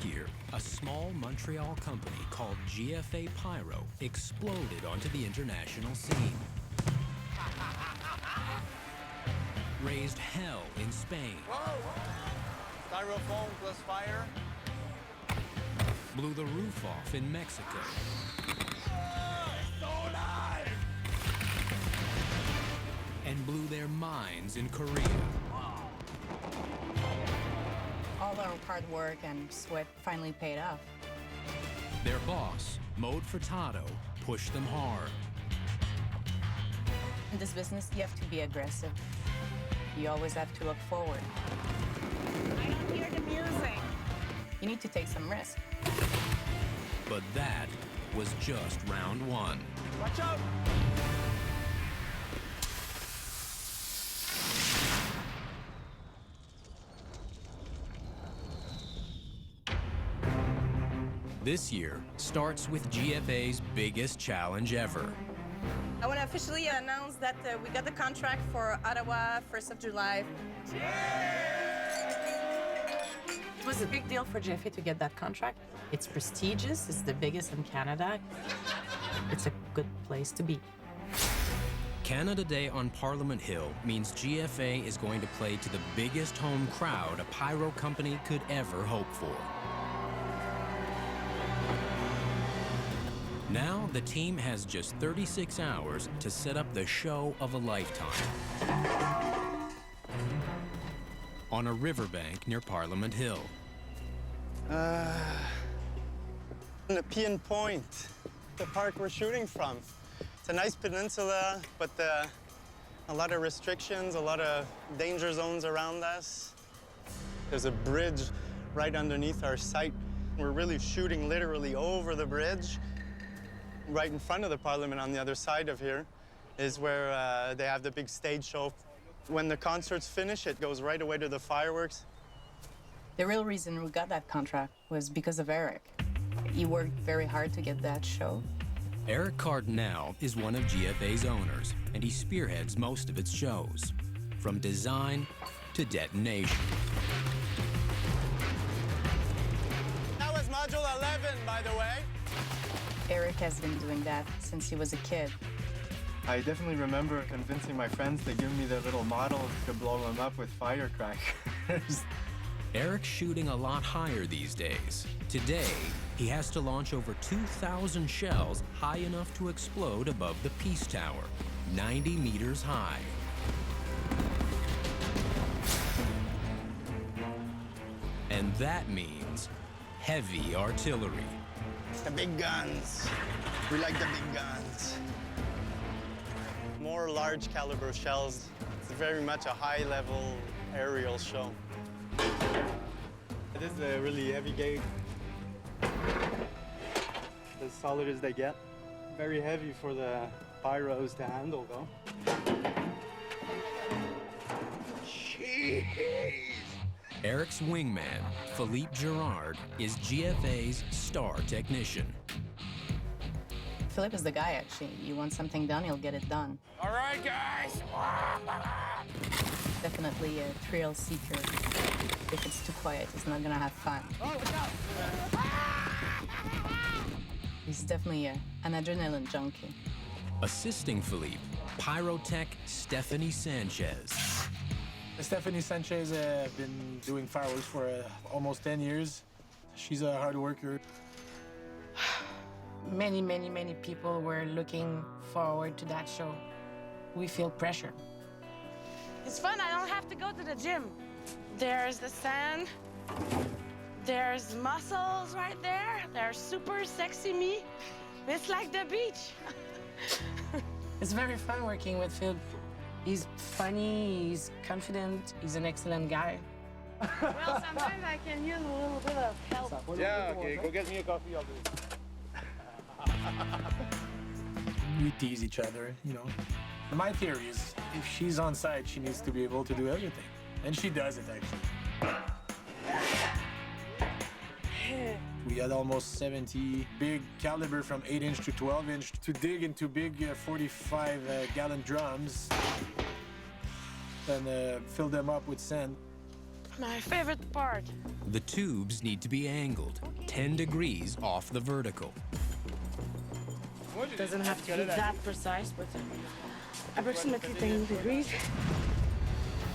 year, a small Montreal company called GFA Pyro exploded onto the international scene. Raised hell in Spain. Whoa! Styrofoam plus fire. Blew the roof off in Mexico. So alive! And blew their minds in Korea. All our hard work and sweat finally paid off. Their boss, Mode Furtado, pushed them hard. In this business, you have to be aggressive. You always have to look forward. I don't hear the music. You need to take some risk. But that was just round one. Watch out! This year starts with GFA's biggest challenge ever. I want to officially announce that we got the contract for Ottawa, 1st of July. It was a big deal for GFA to get that contract. It's prestigious, it's the biggest in Canada. It's a good place to be. Canada Day on Parliament Hill means GFA is going to play to the biggest home crowd a pyro company could ever hope for. Now, the team has just 36 hours to set up the show of a lifetime. On a riverbank near Parliament Hill. Nepean Point, the park we're shooting from. It's a nice peninsula, but a lot of restrictions, a lot of danger zones around us. There's a bridge right underneath our site. We're really shooting literally over the bridge. Right in front of the Parliament on the other side of here is where they have the big stage show. When the concerts finish, it goes right away to the fireworks. The real reason we got that contract was because of Eric. He worked very hard to get that show. Eric Cardinal is one of GFA's owners, and he spearheads most of its shows, from design to detonation. That was Module 11, by the way. Eric has been doing that since he was a kid. I definitely remember convincing my friends to give me the little models to blow them up with firecrackers. Eric's shooting a lot higher these days. Today, he has to launch over 2,000 shells high enough to explode above the Peace Tower, 90 meters high. And that means heavy artillery. The big guns. We like the big guns. More large caliber shells. It's very much a high-level aerial show. It is a really heavy gauge. As solid as they get. Very heavy for the pyros to handle, though. Jeez! Eric's wingman, Philippe Girard, is GFA's star technician. Philip is the guy, actually. You want something done, he'll get it done. All right, guys! Definitely a thrill seeker. If it's too quiet, he's not gonna have fun. Oh, look out! He's definitely an adrenaline junkie. Assisting Philippe, pyrotech Stephanie Sanchez. Stephanie Sanchez has been doing fireworks for almost 10 years. She's a hard worker. Many, many, many people were looking forward to that show. We feel pressure. It's fun. I don't have to go to the gym. There's the sand. There's muscles right there. There's super sexy me. It's like the beach. It's very fun working with Phil. He's funny, he's confident, he's an excellent guy. Well, sometimes I can use a little bit of help. Yeah, okay, go get me a coffee, I'll do it. We tease each other, you know. My theory is, if she's on site, she needs to be able to do everything. And she does it, actually. We had almost 70 big caliber from 8-inch to 12-inch to dig into big 45-gallon drums and fill them up with sand. My favorite part. The tubes need to be angled 10 degrees off the vertical. It doesn't have to be that precise, but approximately 10 degrees.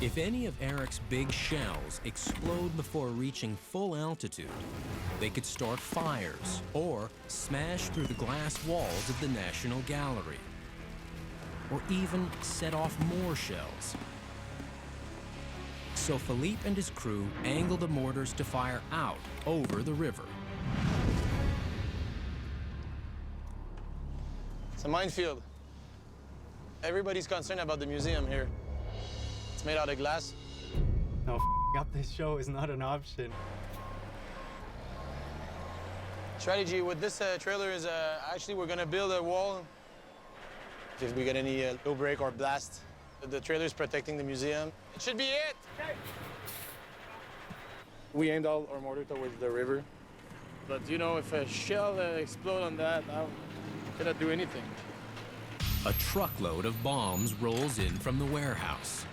If any of Eric's big shells explode before reaching full altitude, they could start fires or smash through the glass walls of the National Gallery, or even set off more shells. So Philippe and his crew angle the mortars to fire out over the river. It's a minefield. Everybody's concerned about the museum here. It's made out of glass. No, up this show is not an option. Strategy with this trailer is actually we're gonna build a wall. If we get any low break or blast, the trailer's protecting the museum. It should be it. Okay. We aimed all our mortar towards the river. But you know, if a shell explodes on that, I cannot do anything. A truckload of bombs rolls in from the warehouse.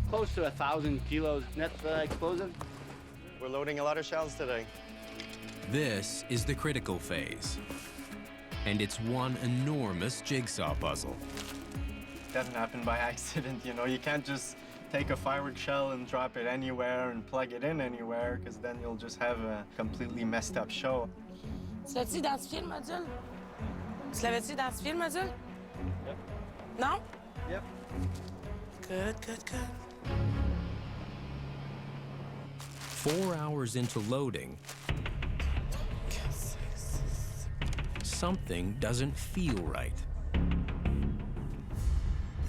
Close to 1,000 kilos net explosive. We're loading a lot of shells today. This is the critical phase, and it's one enormous jigsaw puzzle. It doesn't happen by accident, you know. You can't just take a firework shell and drop it anywhere and plug it in anywhere, because then you'll just have a completely messed up show. Tu l'as-tu identifié, le module? Tu l'avais-tu identifié, le module? Yep. Non? Yep. Good, good, good. 4 hours into loading, something doesn't feel right.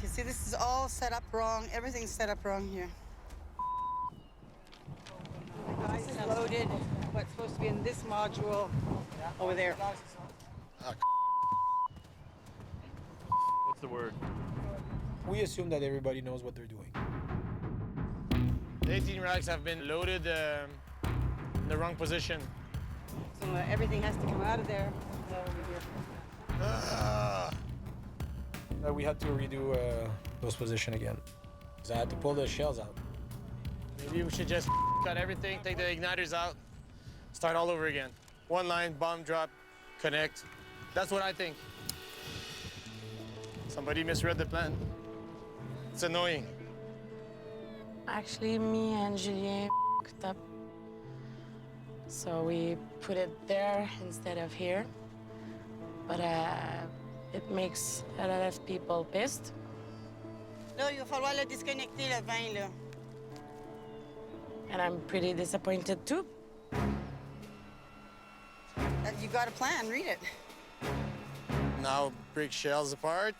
You see, this is all set up wrong. Everything's set up wrong here. This is loaded. What's supposed to be in this module over there. What's the word? We assume that everybody knows what they're doing. The 18 racks have been loaded in the wrong position. So everything has to come out of there. Over here. We had to redo those positions again. So I had to pull the shells out. Maybe we should just cut everything, take the igniters out, start all over again. One line, bomb drop, connect. That's what I think. Somebody misread the plan. It's annoying. Actually, me and Julien f***ed up. So we put it there instead of here. But it makes a lot of people pissed. Là, il va falloir le disconnecter, le vin, là. And I'm pretty disappointed too. You got a plan, read it. Now break shells apart.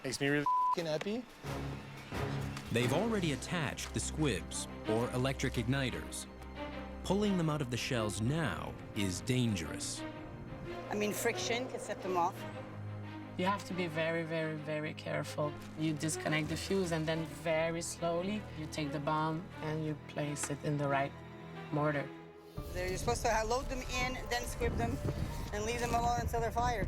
Makes me really happy. They've already attached the squibs, or electric igniters. Pulling them out of the shells now is dangerous. I mean, friction can set them off. You have to be very, very, very careful. You disconnect the fuse and then very slowly you take the bomb and you place it in the right mortar. You're supposed to load them in, then squib them, and leave them alone until they're fired.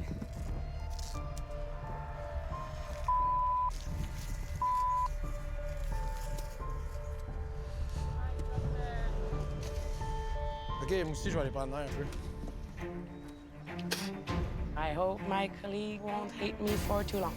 OK, moi aussi, je vais aller prendre l'air un peu. I hope my colleague won't hate me for too long.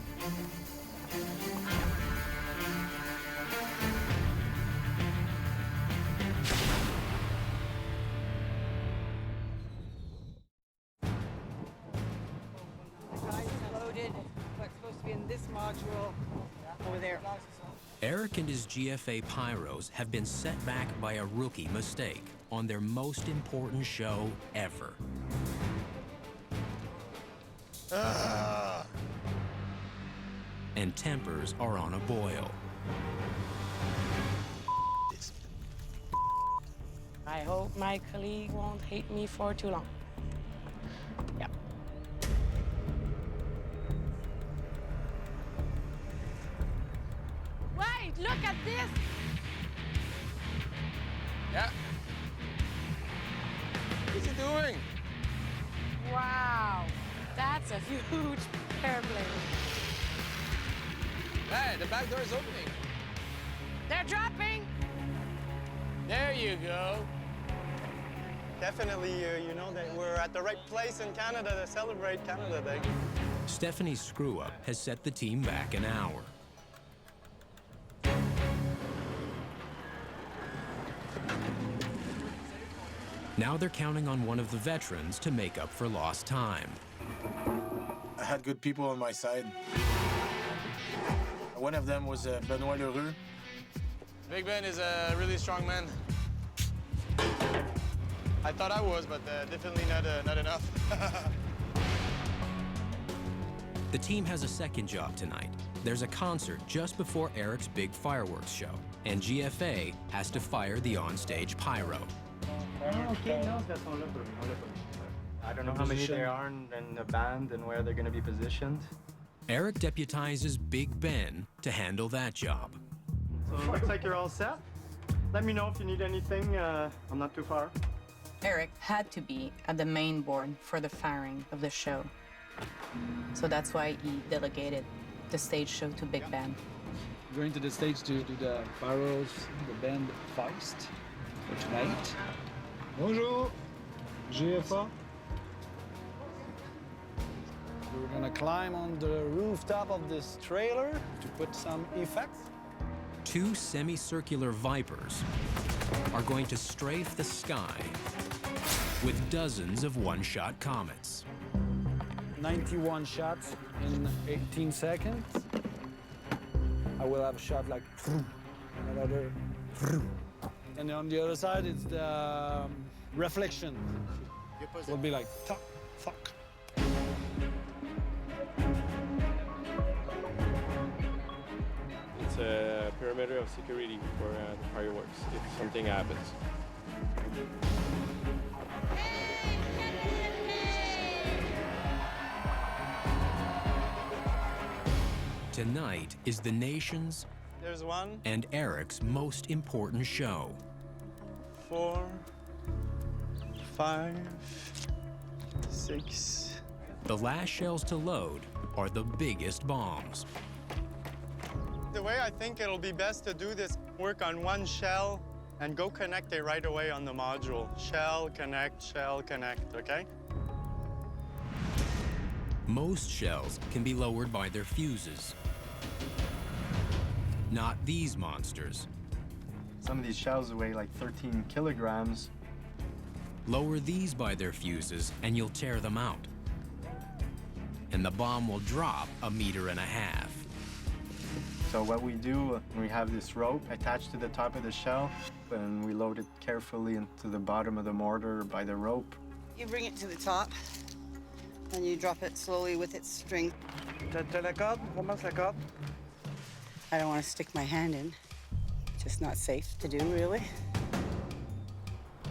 Loaded. What's supposed to be in this module over there. Eric and his GFA Pyros have been set back by a rookie mistake on their most important show ever. And tempers are on a boil. I hope my colleague won't hate me for too long. Yeah. Wait, look at this! Yeah. What's he doing? Wow, that's a huge airplane. Hey, the back door is opening. They're dropping! There you go. Definitely, you know that we're at the right place in Canada to celebrate Canada Day. Stephanie's screw-up has set the team back an hour. Now they're counting on one of the veterans to make up for lost time. I had good people on my side. One of them was Benoit Leroux. Big Ben is a really strong man. I thought I was, but definitely not enough. The team has a second job tonight. There's a concert just before Eric's big fireworks show, and GFA has to fire the onstage pyro. I don't know how many there are in the band and where they're going to be positioned. Eric deputizes Big Ben to handle that job. So it looks like you're all set. Let me know if you need anything. I'm not too far. Eric had to be at the main board for the firing of the show. So that's why he delegated the stage show to Big Ben. Going to the stage to do the Pyros, the band Feist for tonight. Bonjour, GFA. We're gonna climb on the rooftop of this trailer to put some effects. Two semicircular Vipers are going to strafe the sky with dozens of one-shot comets. 91 shots in 18 seconds. I will have a shot like another. And on the other side, it's the reflection. It will be like, fuck. It's a perimeter of security for the fireworks if something happens. Tonight is the nation's There's 1, and Eric's most important show. 4, 5, 6. The last shells to load are the biggest bombs. The way I think it'll be best to do this, work on one shell and go connect it right away on the module. Shell, connect, okay? Most shells can be lowered by their fuses. Not these monsters. Some of these shells weigh like 13 kilograms. Lower these by their fuses and you'll tear them out. And the bomb will drop 1.5 meters. So what we do, we have this rope attached to the top of the shell, and we load it carefully into the bottom of the mortar by the rope. You bring it to the top, and you drop it slowly with its string. I don't want to stick my hand in. Just not safe to do, really.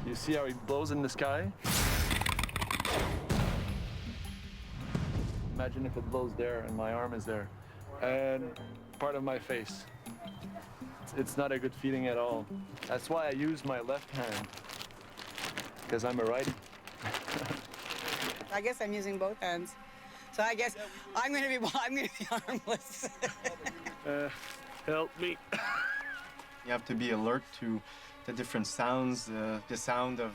You see how it blows in the sky? Imagine if it blows there and my arm is there. And part of my face. It's not a good feeling at all. That's why I use my left hand, because I'm a righty. I guess I'm using both hands. So I guess I'm gonna be armless. Help me. You have to be alert to the different sounds, the sound of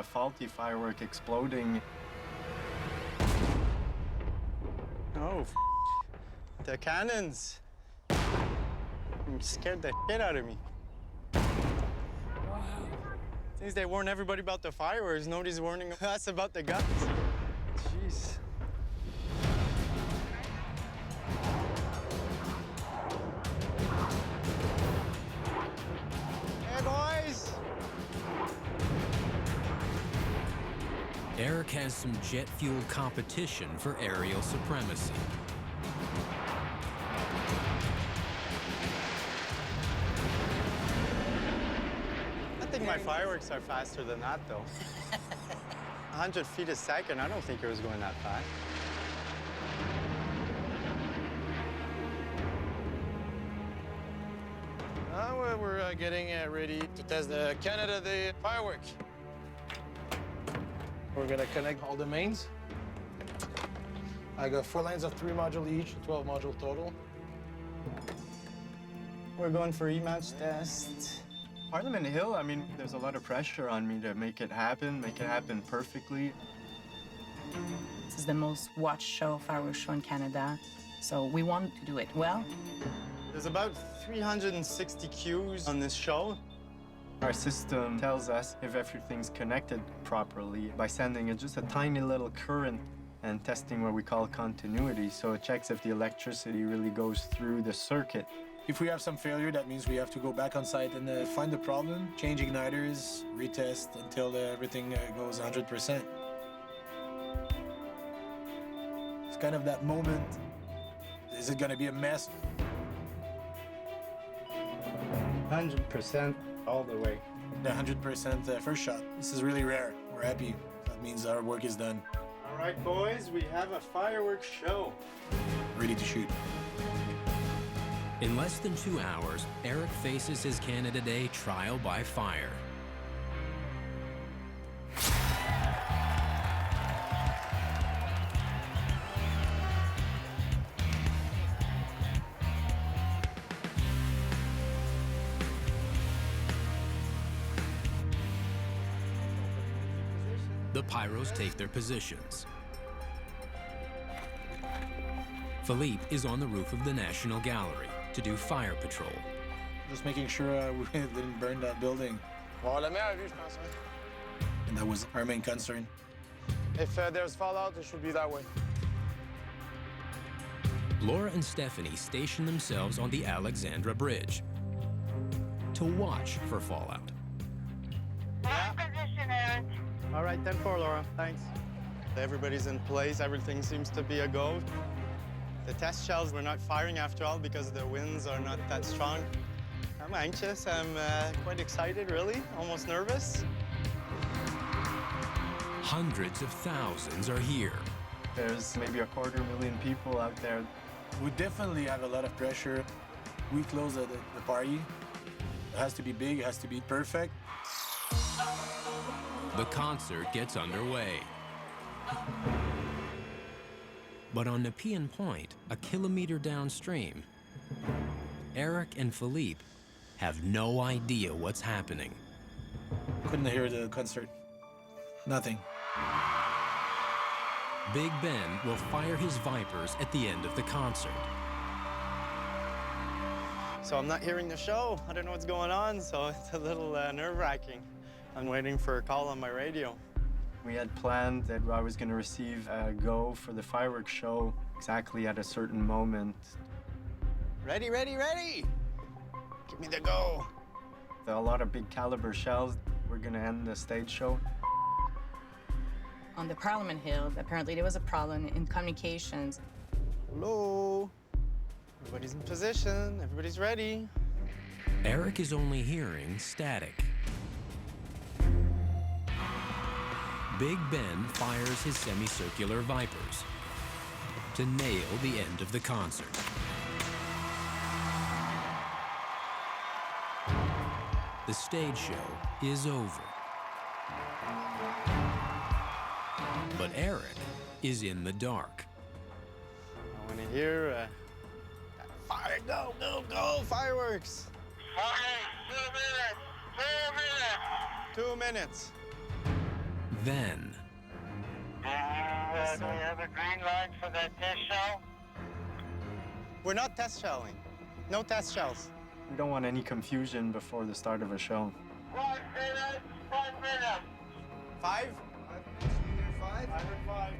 faulty firework exploding. Oh, the cannons. Scared the shit out of me. Since they warn everybody about the fireworks, nobody's warning us about the guns. Jeez. Hey, boys! Eric has some jet-fueled competition for aerial supremacy. I think my fireworks are faster than that, though. 100 feet a second, I don't think it was going that fast. We're getting ready to test the Canada Day firework. We're gonna connect all the mains. I got 4 lines of 3 modules each, 12 module total. We're going for E-match test. Parliament Hill, I mean, there's a lot of pressure on me to make it happen perfectly. This is the most watched fireworks show in Canada, so we want to do it well. There's about 360 cues on this show. Our system tells us if everything's connected properly by sending just a tiny little current and testing what we call continuity. So it checks if the electricity really goes through the circuit. If we have some failure, that means we have to go back on site and find the problem, change igniters, retest until everything goes 100%. It's kind of that moment. Is it going to be a mess? 100% all the way. The 100% first shot. This is really rare. We're happy. That means our work is done. All right, boys, we have a fireworks show. Ready to shoot. In less than 2 hours, Eric faces his Canada Day trial by fire. The Pyros take their positions. Philippe is on the roof of the National Gallery to do fire patrol. Just making sure we didn't burn that building. Bon, la meilleure vue, je pense. Hein? And that was our main concern. If there's fallout, it should be that way. Laura and Stephanie station themselves on the Alexandra Bridge to watch for fallout. Position, Eric. All right, 10-4, Laura. Thanks. Everybody's in place. Everything seems to be a go. The test shells were not firing after all because the winds are not that strong. I'm anxious. I'm quite excited, really. Almost nervous. Hundreds of thousands are here. There's maybe 250,000 people out there. We definitely have a lot of pressure. We close the party. It has to be big, it has to be perfect. The concert gets underway. But on Nepean Point, a kilometer downstream, Eric and Philippe have no idea what's happening. Couldn't hear the concert. Nothing. Big Ben will fire his Vipers at the end of the concert. So I'm not hearing the show. I don't know what's going on, so it's a little nerve-wracking. I'm waiting for a call on my radio. We had planned that I was going to receive a go for the fireworks show exactly at a certain moment. Ready, ready, ready! Give me the go. There are a lot of big caliber shells. We're going to end the stage show. On the Parliament Hill, apparently there was a problem in communications. Hello? Everybody's in position. Everybody's ready. Eric is only hearing static. Big Ben fires his semicircular Vipers to nail the end of the concert. The stage show is over. But Eric is in the dark. I want to hear fire, go, go, go, fireworks. Okay, 2 minutes. 2 minutes. Then, Do we have a green light for that test show? We're not test shelling. No test shells. We don't want any confusion before the start of a show. 1 minute, 1 minute. 5? 5?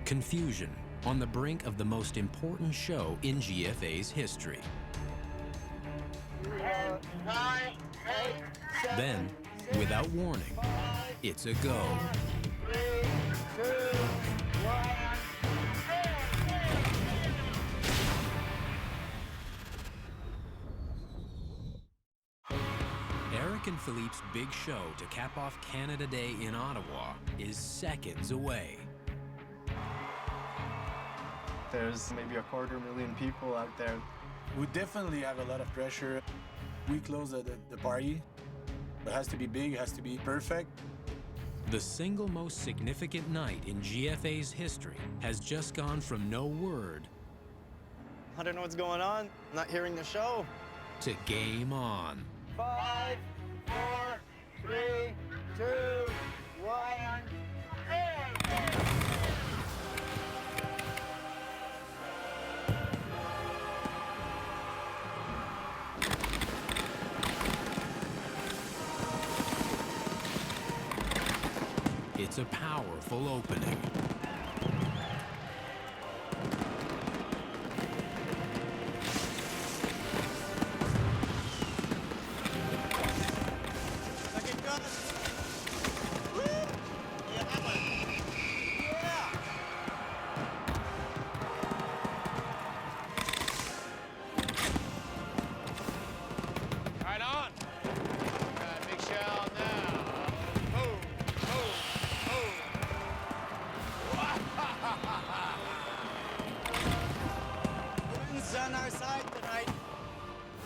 confusion on the brink of the most important show in GFA's history. 10, 9, 8, 7, Then, without warning, it's a go. 3, 2, 1. Eric and Philippe's big show to cap off Canada Day in Ottawa is seconds away. There's maybe 250,000 people out there. We definitely have a lot of pressure. We close the party. It has to be big, it has to be perfect. The single most significant night in GFA's history has just gone from no word I don't know what's going on. I'm not hearing the show. to game on. 5, 4, 3, 2, 1. It's a powerful opening. Looking good. Woo! Yeah, that one. Yeah! Right on. Big shell now. Boom, boom, boom. The wind's on our side tonight.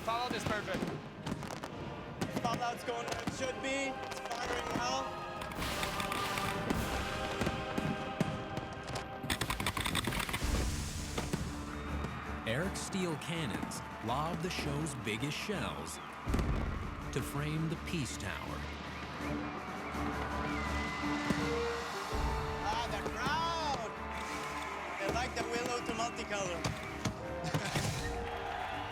Follow this perfect. Fallout's going where it should be. It's firing well. Eric's steel cannons lob the show's biggest shells to frame the Peace Tower. Ah, the crowd! They like the willow to multicolor.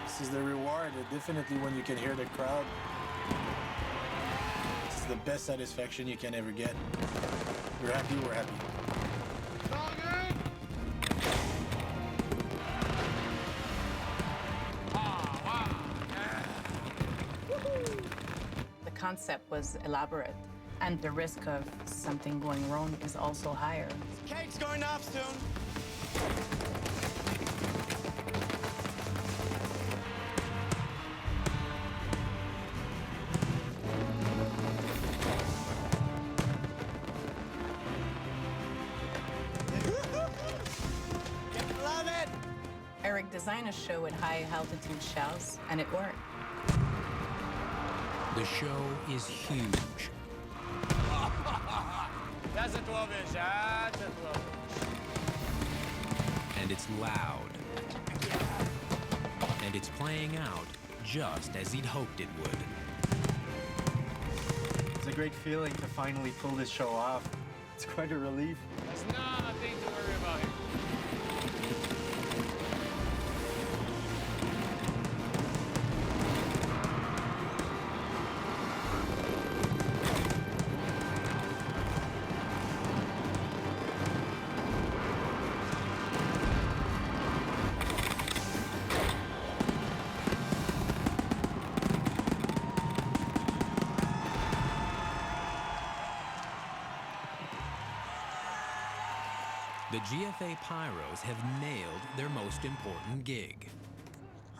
This is the reward, definitely when you can hear the crowd. This is the best satisfaction you can ever get. You're happy, we're happy. The concept was elaborate, and the risk of something going wrong is also higher. Cake's going off soon. You love it! Eric designed a show with high altitude shells, and it worked. The show is huge. That's a 12-inch. That's a 12-inch. And it's loud. And it's playing out just as he'd hoped it would. It's a great feeling to finally pull this show off. It's quite a relief. There's nothing to worry about here. The GFA Pyros have nailed their most important gig.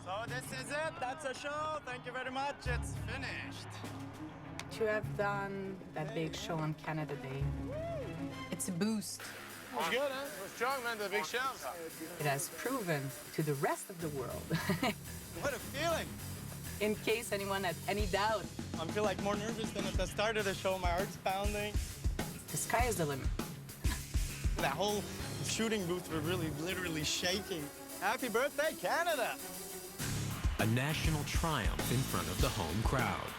So this is it. That's a show. Thank you very much. It's finished. To have done that big show on Canada Day, It's a boost. It was good, huh? It was strong, man. The big shells. it has proven to the rest of the world, What a feeling. in case anyone had any doubt, I feel like more nervous than at the start of the show. My heart's pounding. the sky is the limit. That whole shooting booth were really literally shaking. Happy birthday, Canada! A national triumph in front of the home crowd.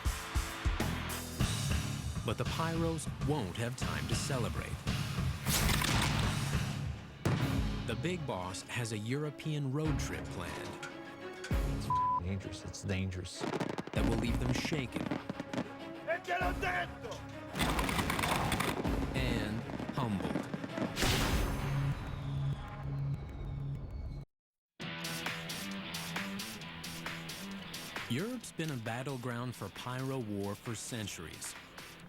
But the Pyros won't have time to celebrate. The big boss has a European road trip planned Dangerous. It's dangerous. that will leave them shaken and humbled. Europe's been a battleground for pyro war for centuries.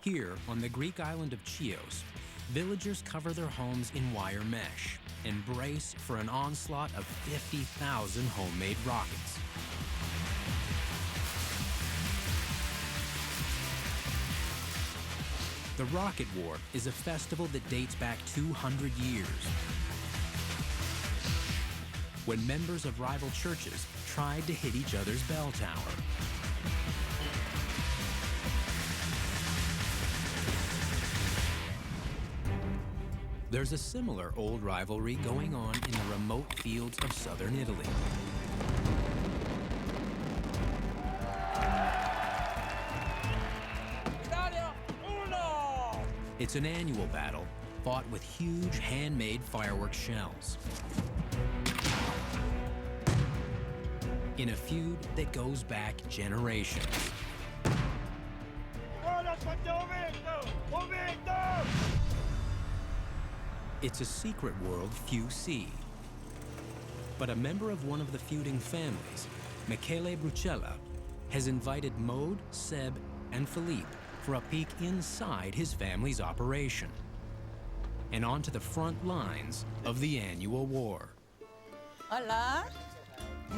Here, on the Greek island of Chios, villagers cover their homes in wire mesh and brace for an onslaught of 50,000 homemade rockets. The Rocket War is a festival that dates back 200 years, when members of rival churches tried to hit each other's bell tower. There's a similar old rivalry going on in the remote fields of southern Italy. It's an annual battle fought with huge handmade fireworks shells. In a feud that goes back generations. It's a secret world few see. But a member of one of the feuding families, Michele Brucella, has invited Maude, Seb, and Philippe for a peek inside his family's operation and onto the front lines of the annual war. Hola.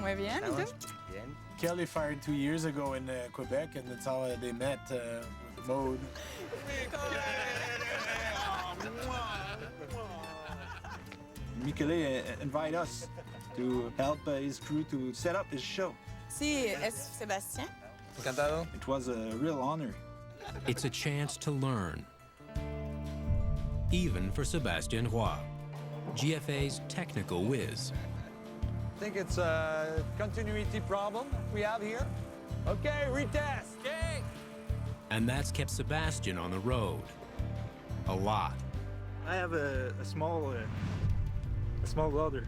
Muy bien, ¿y tú? Kelly fired 2 years ago in Quebec, and that's how they met with Maude. Michele invited us to help his crew to set up his show. Sí, es Sébastien. Encantado. It was a real honor. It's a chance to learn, even for Sébastien Roy, GFA's technical whiz. I think it's a continuity problem we have here. Okay, retest. Okay. And that's kept Sébastien on the road a lot. I have a small brother.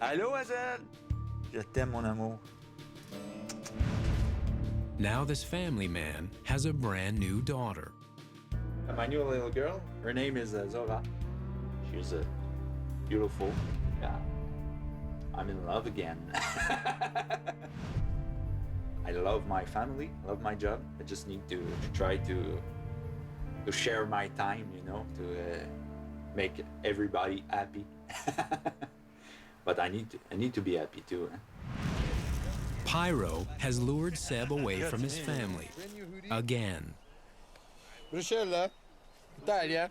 Allô, Hazel? Je t'aime, mon amour. Now this family man has a brand new daughter. My new little girl, her name is Zora. She's beautiful. Yeah. I'm in love again. I love my family, I love my job. I just need to try to share my time, you know, to make everybody happy. But I need to be happy too. Pyro has lured Seb away from his family again. Bruxelles, Italia.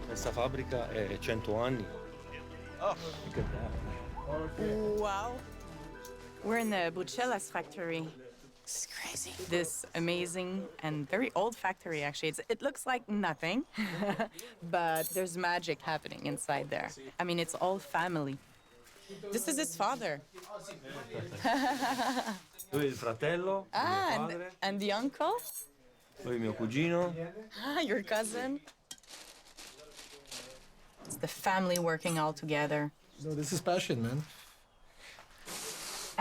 Questa fabbrica è 100 anni. Oh. Wow. We're in the Brucella's factory. It's crazy. This amazing and very old factory, actually. It looks like nothing, but there's magic happening inside there. I mean, it's all family. This is his father. Lui il fratello, mio padre. And the uncle? Lui mio cugino. Your cousin? It's the family working all together. No, this is passion, man.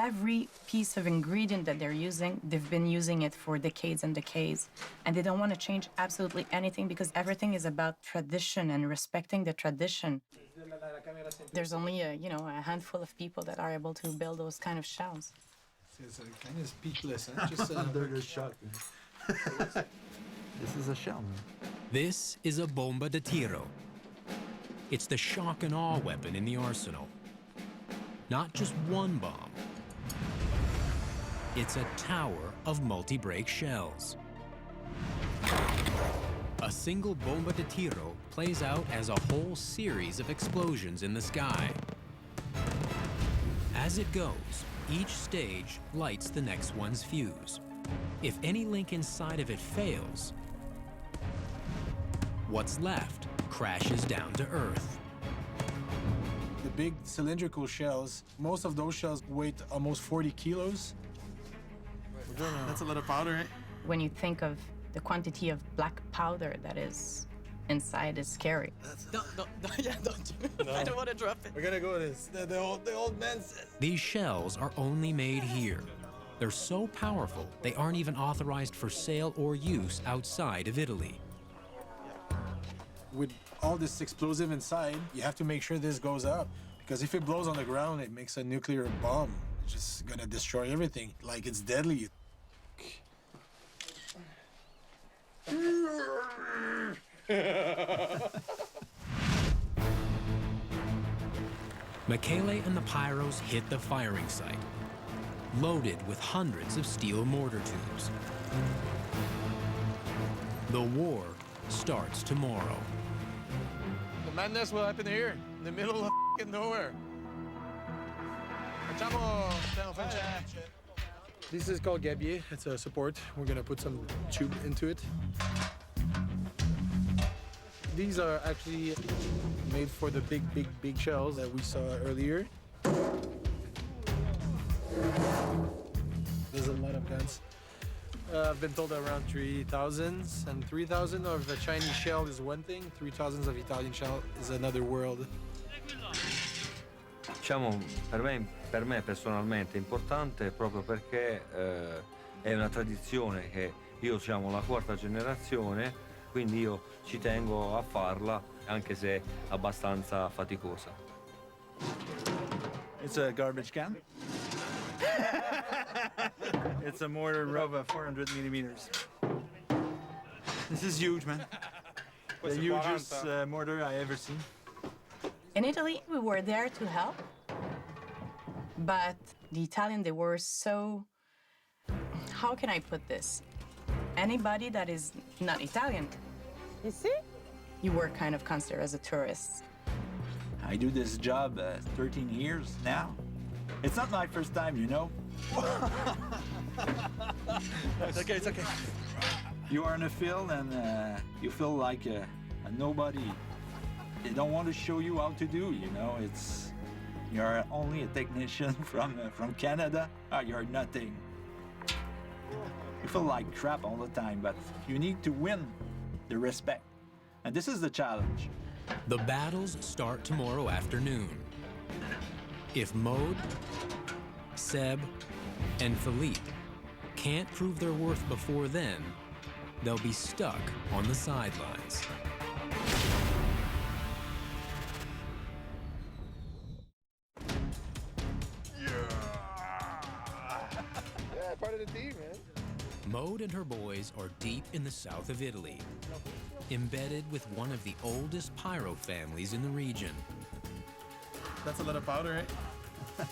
Every piece of ingredient that they're using, they've been using it for decades and decades. And they don't want to change absolutely anything because everything is about tradition and respecting the tradition. There's only a handful of people that are able to build those kind of shells. It's kind of speechless, huh? Just They're shocked. This is a shell, man. This is a bomba de tiro. It's the shock and awe weapon in the arsenal. Not just one bomb. It's a tower of multi-break shells. A single bomba de tiro plays out as a whole series of explosions in the sky. As it goes, each stage lights the next one's fuse. If any link inside of it fails, what's left crashes down to Earth. The big cylindrical shells, most of those shells weigh almost 40 kilos. That's a lot of powder, right? When you think of the quantity of black powder that is inside, is scary. Don't do. I don't want to drop it. We're gonna go with this. The old man said. These shells are only made here. They're so powerful, they aren't even authorized for sale or use outside of Italy. With all this explosive inside, you have to make sure this goes up. Because if it blows on the ground, it makes a nuclear bomb. It's just gonna destroy everything. Like, it's deadly. Michele and the Pyros hit the firing site, loaded with hundreds of steel mortar tubes. The war starts tomorrow. The madness will happen here, in the middle of nowhere. This is called gabier. It's a support. We're gonna put some tube into it. These are actually made for the big shells that we saw earlier. There's a lot of guns. I've been told around 3,000, and 3,000 of a Chinese shell is one thing, 3,000 of Italian shell is another world. Diciamo, per me personalmente è importante proprio perché è una tradizione che io siamo la quarta generazione, quindi io ci tengo a farla, anche se è abbastanza faticosa. It's a garbage can. It's a mortar of 400 millimeters. This is huge, man. The hugest mortar I ever seen. In Italy, we were there to help, but the Italian, they were so, how can I put this? Anybody that is not Italian, You see? you were kind of considered as a tourist. I do this job 13 years now. It's not my first time, you know. It's okay, it's okay. You are in a field and you feel like a nobody. They don't want to show you how to do, you know. You're only a technician from Canada. You're nothing. You feel like crap all the time, but you need to win the respect. And this is the challenge. The battles start tomorrow afternoon. If Maude, Seb, and Philippe can't prove their worth before then, they'll be stuck on the sidelines. Yeah, part of the team, man. Maude and her boys are deep in the south of Italy, embedded with one of the oldest pyro families in the region. That's a lot of powder, right?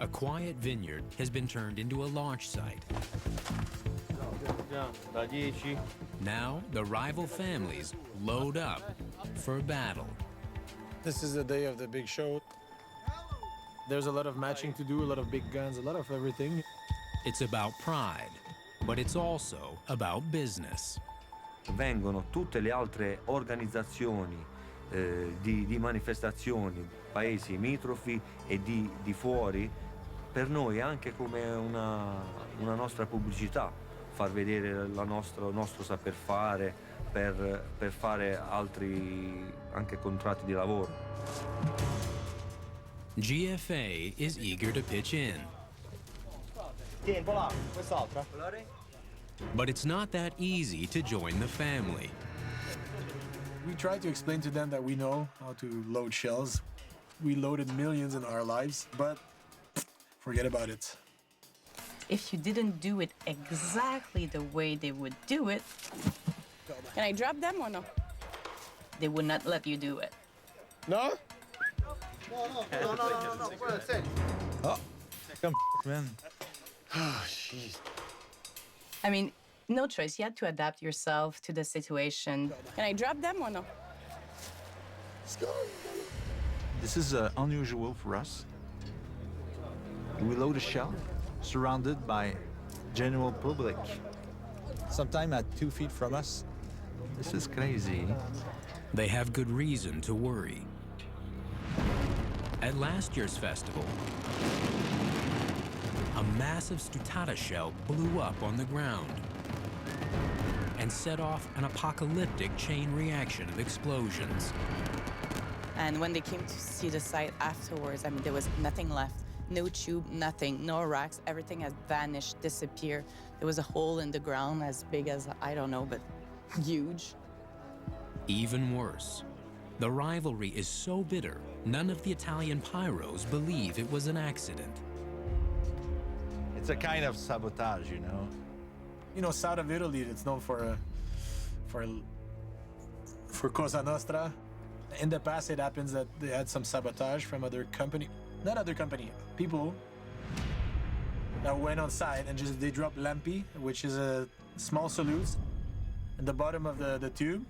A quiet vineyard has been turned into a launch site. Now, the rival families load up for battle. This is the day of the big show. There's a lot of matching to do, a lot of big guns, a lot of everything. It's about pride, but it's also about business. Vengono tutte le altre organizzazioni di manifestazioni, paesi limitrofi e di fuori, per noi anche come una nostra pubblicità, far vedere il nostro saper fare per fare altri anche contratti di lavoro. GFA is eager to pitch in. But it's not that easy to join the family. We try to explain to them that we know how to load shells. We loaded millions in our lives, but forget about it. If you didn't do it exactly the way they would do it, Can I drop them or no? they would not let you do it. No? Oh, come man. Oh, jeez. I mean, no choice. You had to adapt yourself to the situation. Can I drop them or no? Let's go. This is unusual for us. We load a shell surrounded by general public. Sometime at 2 feet from us. This is crazy. They have good reason to worry. At last year's festival, a massive Stutata shell blew up on the ground and set off an apocalyptic chain reaction of explosions. And when they came to see the site afterwards, I mean, there was nothing left. No tube, nothing, no racks, everything had vanished, disappeared. There was a hole in the ground as big as, I don't know, but huge. Even worse, the rivalry is so bitter, none of the Italian pyros believe it was an accident. It's a kind of sabotage, you know. You know, south of Italy, it's known for Cosa Nostra. In the past, it happens that they had some sabotage from other company, not other company, people that went on site and they dropped lampi, which is a small salute in the bottom of the tube.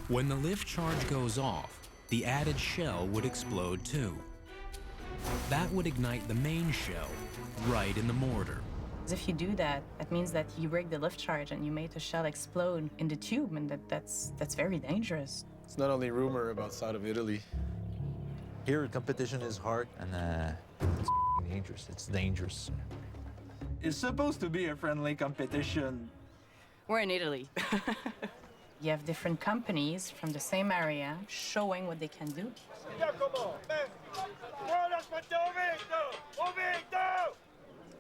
When the lift charge goes off, the added shell would explode too. That would ignite the main shell right in the mortar. If you do that, that means that you break the lift charge and you made the shell explode in the tube, and that's very dangerous. It's not only rumor about south of Italy. Here, competition is hard and it's dangerous. It's dangerous. It's supposed to be a friendly competition. We're in Italy. You have different companies from the same area showing what they can do.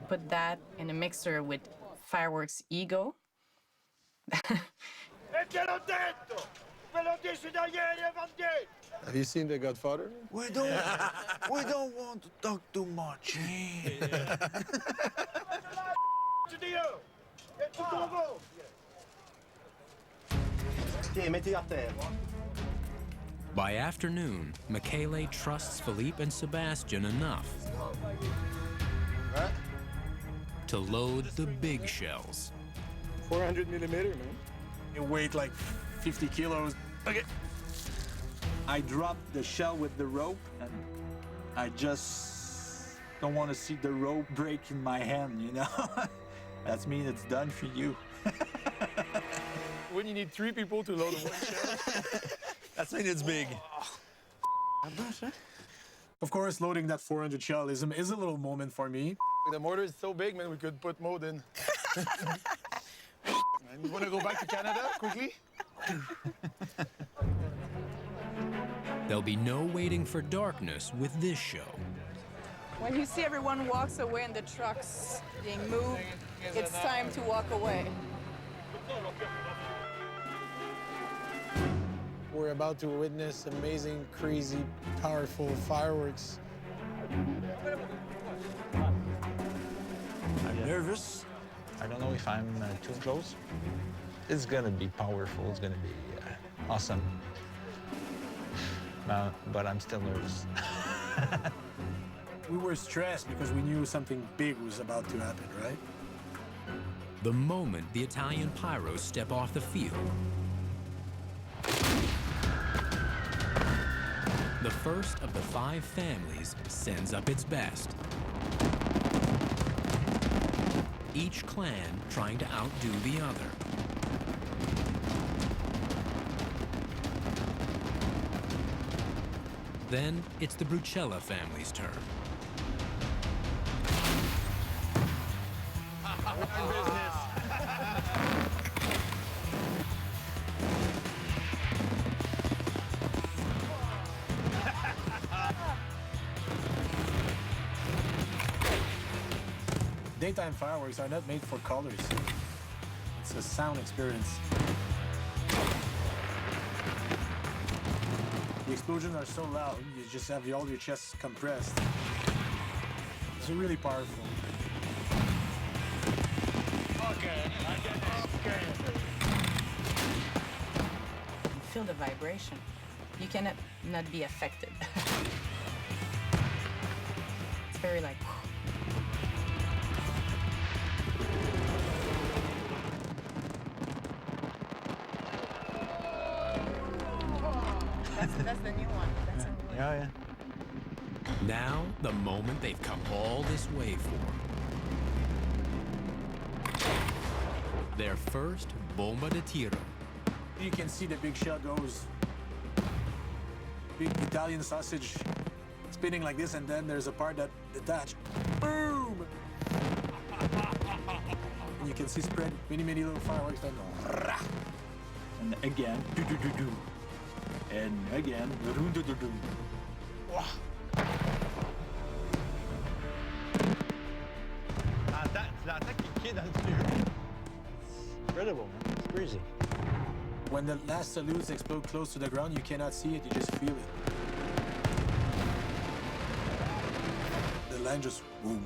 Put that in a mixer with fireworks ego. Have you seen The Godfather? We don't want to talk too much. By afternoon, Michele trusts Philippe and Sebastian enough to load the big shells. 400 millimeter, man. It weighed like 50 kilos. Okay. I dropped the shell with the rope, and I just don't want to see the rope break in my hand, you know? That means it's done for you. When you need 3 people to load a one shell. That means it's big. Of course, loading that 400 shell is a little moment for me. The motor is so big, man, we could put mode in. Man, you want to go back to Canada quickly? There'll be no waiting for darkness with this show. When you see everyone walks away and the trucks being moved, it's time to walk away. We're about to witness amazing, crazy, powerful fireworks. I'm nervous. I don't know if I'm too close. It's gonna be powerful. It's gonna be awesome. But I'm still nervous. We were stressed because we knew something big was about to happen, right? The moment the Italian pyros step off the field, the first of the 5 families sends up its best. Each clan trying to outdo the other. Then it's the Brucella family's turn. Daytime fireworks are not made for colors. It's a sound experience. The explosions are so loud, you just have all your chests compressed. It's really powerful. You feel the vibration. You cannot not be affected. It's very like... That's the new one. That's a new one. Yeah. Now, the moment they've come all this way for. Their first bomba de tiro. You can see the big shell goes. Big Italian sausage spinning like this, and then there's a part that detach. Boom! And you can see spread many little fireworks that go. And again, do-do-do-do. And again, do-do-do-do. Incredible, man. It's crazy. When the last salutes explode close to the ground, you cannot see it, you just feel it. The line just boom.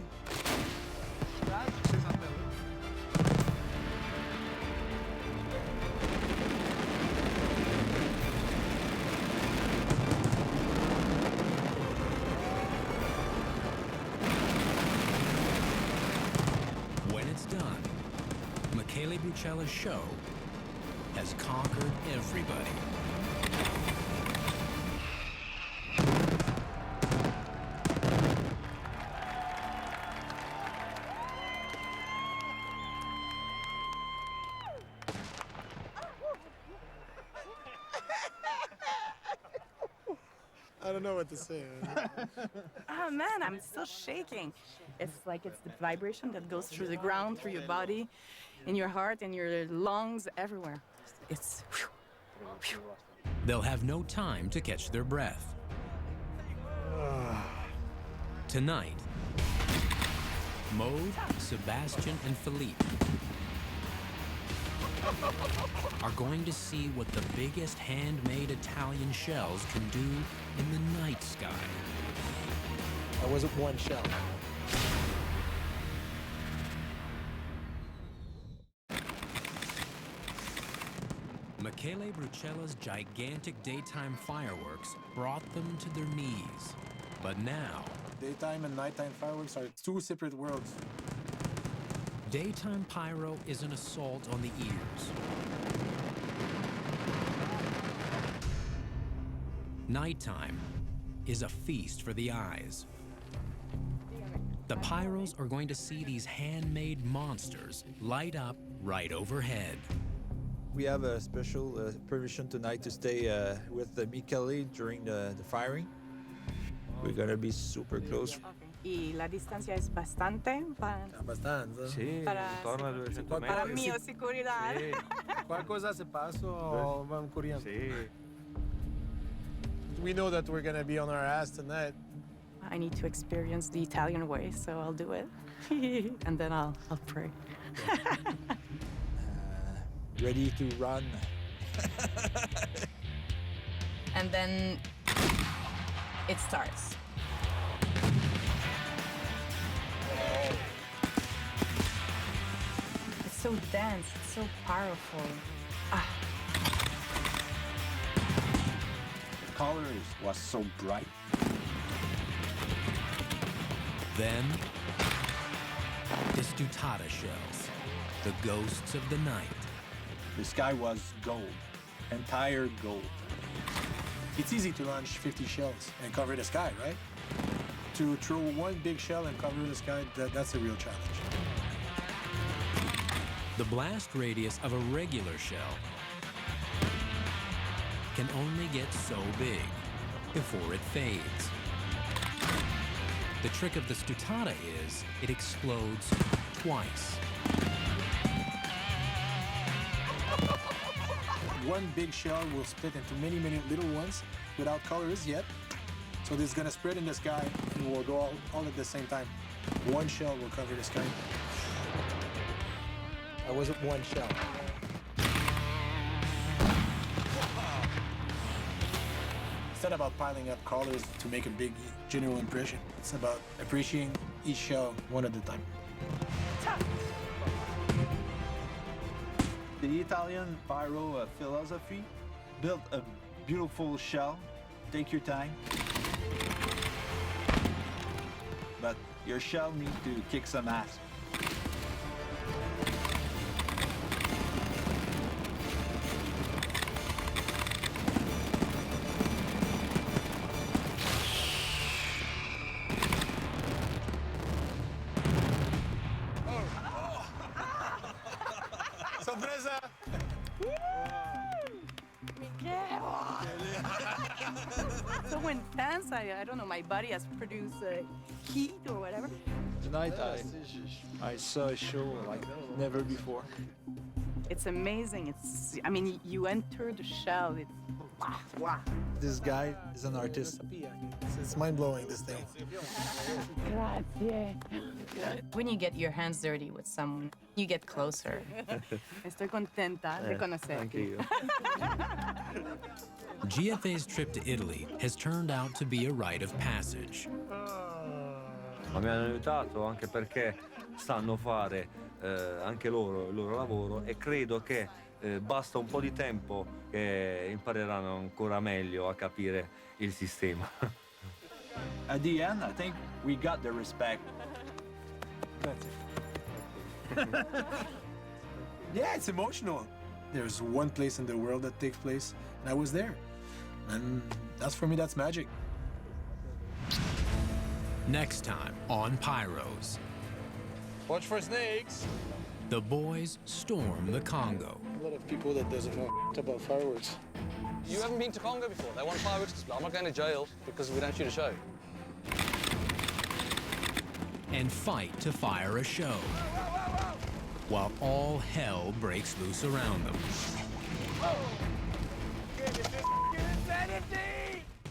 When it's done, Michele Brucella's show has conquered everybody. I don't know what to say. Oh man, I'm still shaking. It's like it's the vibration that goes through the ground, through your body, in your heart, in your lungs, everywhere. It's. They'll have no time to catch their breath. Tonight, Maude, Sebastian, and Philippe are going to see what the biggest handmade Italian shells can do in the night sky. That wasn't one shell. Michele Brucella's gigantic daytime fireworks brought them to their knees. But now, Daytime and nighttime fireworks are two separate worlds. daytime pyro is an assault on the ears. Nighttime is a feast for the eyes. The pyros are going to see these handmade monsters light up right overhead. We have a special permission tonight to stay with Michele during the firing. We're gonna be super close. Y la distancia es bastante Abbastanza. Sì, Para- intorno a 200 para metri. mi seguridad. Sì, Qualcosa se passo, vam corriendo. sì. We know that we're gonna be on our ass tonight. I need to experience the Italian way, so I'll do it. And then I'll pray. Ready to run. And then it starts. It's so dense, it's so powerful. The colors was so bright. Then, the Stutata shells, the ghosts of the night. The sky was gold, entire gold. It's easy to launch 50 shells and cover the sky, right? To throw one big shell and cover the sky, that's a real challenge. The blast radius of a regular shell can only get so big before it fades. The trick of the Stutata is it explodes twice. One big shell will split into many, many little ones without colors yet. So this is gonna spread in the sky and will go all at the same time. One shell will cover the sky. That wasn't one shell. It's not about piling up colors to make a big general impression. It's about appreciating each shell one at a time. The Italian pyro philosophy built a beautiful shell. Take your time. But your shell needs to kick some ass. Sorpresa! So intense, I don't know, my body has produced heat or whatever. Tonight I saw a show like never before. It's amazing. I mean, you enter the shell, it's wow. This guy is an artist. It's mind-blowing, this thing. Grazie. When you get your hands dirty with someone, you get closer. Estoy contenta de conocerte. GFA's trip to Italy has turned out to be a rite of passage. Ma mi hanno aiutato anche perché sanno fare anche loro il loro lavoro e credo che basta un po' di tempo che impareranno ancora meglio a capire il sistema. At the end, I think we got the respect. That's it. Yeah, it's emotional. There's one place in the world that takes place, and I was there. And that's, for me, that's magic. Next time on Pyros, Watch for snakes. the boys storm the Congo. A lot of people that doesn't know about fireworks. You haven't been to Congo before. They want fireworks display. I'm not going to jail because we don't shoot a show. And fight to fire a show, while all hell breaks loose around them. Get insanity!